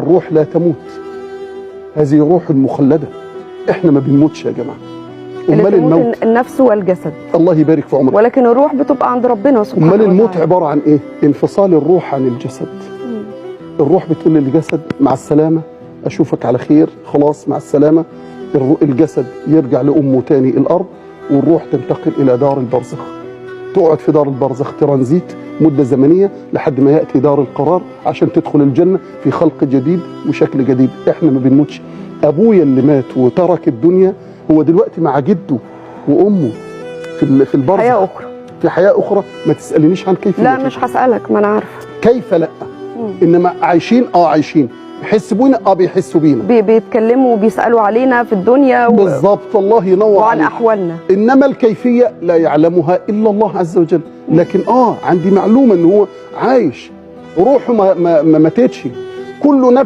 الروح لا تموت، هذه روح مخلدة. احنا ما بنموتش يا جماعة. امال الموت النفس والجسد، الله يبارك في عمرك، ولكن الروح بتبقى عند ربنا سبحانه وتعالى. امال الموت عبارة عن ايه؟ انفصال الروح عن الجسد. الروح بتقول للجسد مع السلامة، اشوفك على خير، خلاص مع السلامة. الجسد يرجع لأمه تاني الأرض، والروح تنتقل إلى دار البرزخ، تقعد في دار البرزخ ترانزيت مدة زمنية لحد ما يأتي دار القرار عشان تدخل الجنة في خلق جديد وشكل جديد. احنا ما بنموتش. أبويا اللي مات وترك الدنيا هو دلوقتي مع جده وأمه في البرزخ، حياة أخرى، في حياة أخرى. ما تسألنيش عن كيف. لا مش هسألك، ما أنا عارفة. كيف لا. إنما عايشين عايشين، بيحسوا بينا بيحسوا بينا، بيتكلموا وبيسألوا علينا في الدنيا بالظبط. الله ينور وعن عليك. أحوالنا. إنما الكيفية لا يعلمها إلا الله عز وجل. لكن عندي معلومة إن هو عايش، روحه ما ماتتش. كل نفس